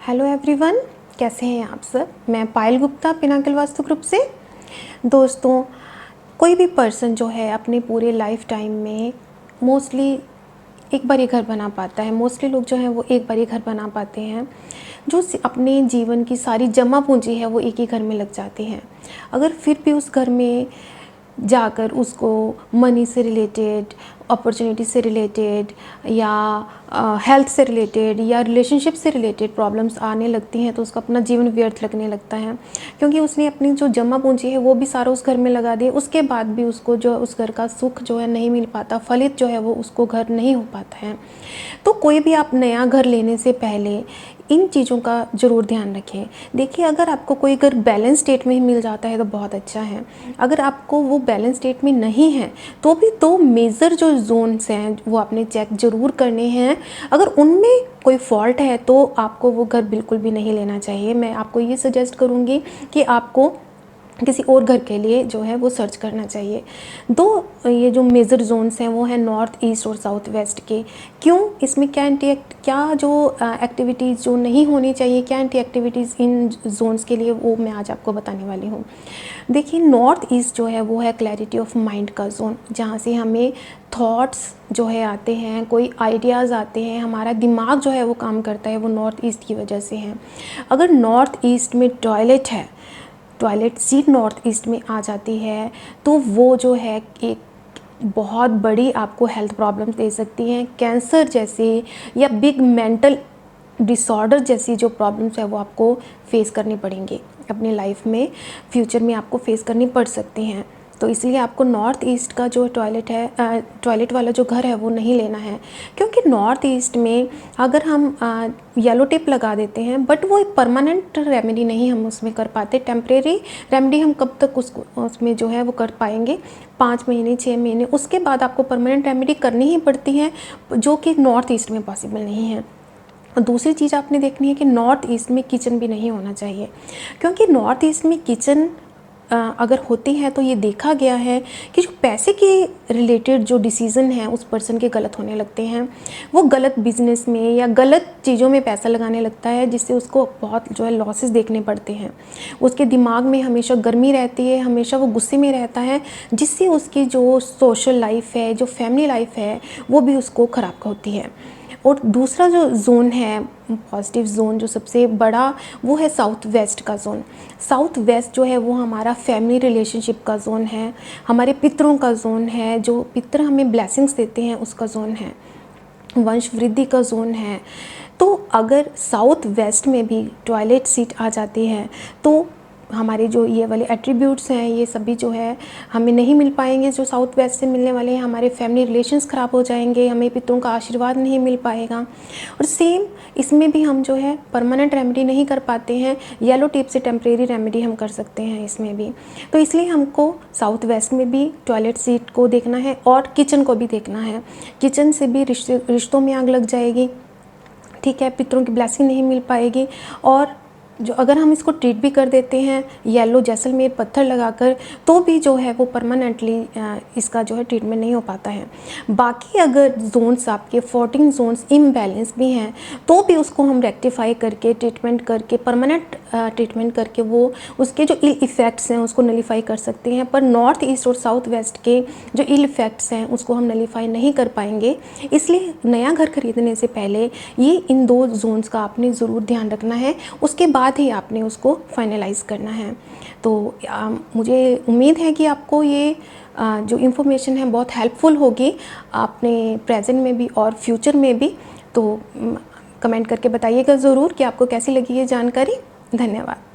Hello everyone, कैसे हैं आप सब। मैं पायल गुप्ता पिनाकिल वास्तु ग्रुप से। दोस्तों, कोई भी पर्सन जो है अपने पूरे लाइफ टाइम में मोस्टली एक बार ही घर बना पाता है। मोस्टली लोग जो हैं वो एक बार ही घर बना पाते हैं। जो अपने जीवन की सारी जमा पूंजी है वो एक ही घर में लग जाती है। अगर फिर भी उस घर में जाकर उसको मनी से रिलेटेड, अपॉर्चुनिटी से रिलेटेड या हेल्थ से रिलेटेड या रिलेशनशिप से रिलेटेड प्रॉब्लम्स आने लगती हैं तो उसका अपना जीवन व्यर्थ लगने लगता है, क्योंकि उसने अपनी जो जमा पूंजी है वो भी सारा उस घर में लगा दिया। उसके बाद भी उसको जो उस घर का सुख जो है नहीं मिल पाता, फलित जो है वो उसको घर नहीं हो पाता है। तो कोई भी आप नया घर लेने से पहले इन चीज़ों का ज़रूर ध्यान रखें। देखिए, अगर आपको कोई घर बैलेंस स्टेट में ही मिल जाता है तो बहुत अच्छा है। अगर आपको वो बैलेंस स्टेट में नहीं है तो भी दो मेजर जो जोन्स हैं वो आपने चेक ज़रूर करने हैं। अगर उनमें कोई फॉल्ट है तो आपको वो घर बिल्कुल भी नहीं लेना चाहिए। मैं आपको ये सजेस्ट करूँगी कि आपको किसी और घर के लिए जो है वो सर्च करना चाहिए। दो ये जो मेजर जोन्स हैं वो हैं नॉर्थ ईस्ट और साउथ वेस्ट के। क्यों, इसमें क्या जो एक्टिविटीज़ जो नहीं होनी चाहिए, क्या एंटी एक्टिविटीज़ इन जोन्स के लिए, वो मैं आज आपको बताने वाली हूँ। देखिए, नॉर्थ ईस्ट जो है वो है क्लैरिटी ऑफ माइंड का जोन, जहाँ से हमें थॉट्स जो है आते हैं, कोई आइडियाज़ आते हैं, हमारा दिमाग जो है वो काम करता है, वो नॉर्थ ईस्ट की वजह से है। अगर नॉर्थ ईस्ट में टॉयलेट है, टॉयलेट सीट नॉर्थ ईस्ट में आ जाती है तो वो जो है एक बहुत बड़ी आपको हेल्थ प्रॉब्लम दे सकती हैं। कैंसर जैसे या बिग मेंटल डिसऑर्डर जैसी जो प्रॉब्लम्स है वो आपको फेस करनी पड़ेंगी अपनी लाइफ में, फ्यूचर में आपको फेस करनी पड़ सकती हैं। तो इसलिए आपको नॉर्थ ईस्ट का जो टॉयलेट है, टॉयलेट वाला जो घर है वो नहीं लेना है। क्योंकि नॉर्थ ईस्ट में अगर हम येलो टेप लगा देते हैं, बट वो एक परमानेंट रेमेडी नहीं हम उसमें कर पाते। टेम्परेरी रेमेडी हम कब तक उसमें जो है वो कर पाएंगे, 5 महीने 6 महीने। उसके बाद आपको परमानेंट रेमेडी करनी ही पड़ती है, जो कि नॉर्थ ईस्ट में पॉसिबल नहीं है। और दूसरी चीज़ आपने देखनी है कि नॉर्थ ईस्ट में किचन भी नहीं होना चाहिए, क्योंकि नॉर्थ ईस्ट में किचन अगर होती है तो ये देखा गया है कि जो पैसे के रिलेटेड जो डिसीज़न हैं उस पर्सन के गलत होने लगते हैं। वो गलत बिजनेस में या गलत चीज़ों में पैसा लगाने लगता है, जिससे उसको बहुत जो है लॉसेस देखने पड़ते हैं। उसके दिमाग में हमेशा गर्मी रहती है, हमेशा वो गुस्से में रहता है, जिससे उसकी जो सोशल लाइफ है, जो फैमिली लाइफ है, वो भी उसको ख़राब होती है। और दूसरा जो जोन है पॉजिटिव जोन, जो सबसे बड़ा, वो है साउथ वेस्ट का जोन। साउथ वेस्ट जो है वो हमारा फैमिली रिलेशनशिप का जोन है, हमारे पितरों का जोन है, जो पितर हमें ब्लेसिंग्स देते हैं उसका जोन है, वंश वृद्धि का जोन है। तो अगर साउथ वेस्ट में भी टॉयलेट सीट आ जाती है तो हमारे जो ये वाले एट्रीब्यूट्स हैं ये सभी जो है हमें नहीं मिल पाएंगे, जो साउथ वेस्ट से मिलने वाले हैं। हमारे फैमिली रिलेशंस ख़राब हो जाएंगे, हमें पितरों का आशीर्वाद नहीं मिल पाएगा। और सेम इसमें भी हम जो है परमानेंट रेमेडी नहीं कर पाते हैं, येलो टेप से टेम्परेरी रेमेडी हम कर सकते हैं इसमें भी। तो इसलिए हमको साउथ वेस्ट में भी टॉयलेट सीट को देखना है और किचन को भी देखना है। किचन से भी रिश्तों में आग लग जाएगी, ठीक है, पितरों की ब्लेसिंग नहीं मिल पाएगी। और जो अगर हम इसको ट्रीट भी कर देते हैं येलो जैसलमेर पत्थर लगाकर, तो भी जो है वो परमानेंटली इसका जो है ट्रीटमेंट नहीं हो पाता है। बाकी अगर जोन्स आपके 14 जोन्स इम्बैलेंस भी हैं तो भी उसको हम रेक्टिफाई करके ट्रीटमेंट करके परमानेंट ट्रीटमेंट करके वो उसके जो इल इफ़ेक्ट्स हैं उसको नलीफाई कर सकते हैं। पर नॉर्थ ईस्ट और साउथ वेस्ट के जो इल इफ़ेक्ट्स हैं उसको हम नलीफाई नहीं कर पाएंगे। इसलिए नया घर खरीदने से पहले ये इन 2 जोन्स का आपने ज़रूर ध्यान रखना है, उसके बाद ही आपने उसको फाइनलाइज करना है। तो मुझे उम्मीद है कि आपको ये जो इन्फॉर्मेशन है बहुत हेल्पफुल होगी आपने प्रेजेंट में भी और फ्यूचर में भी। तो कमेंट करके बताइएगा ज़रूर कि आपको कैसी लगी ये जानकारी। धन्यवाद।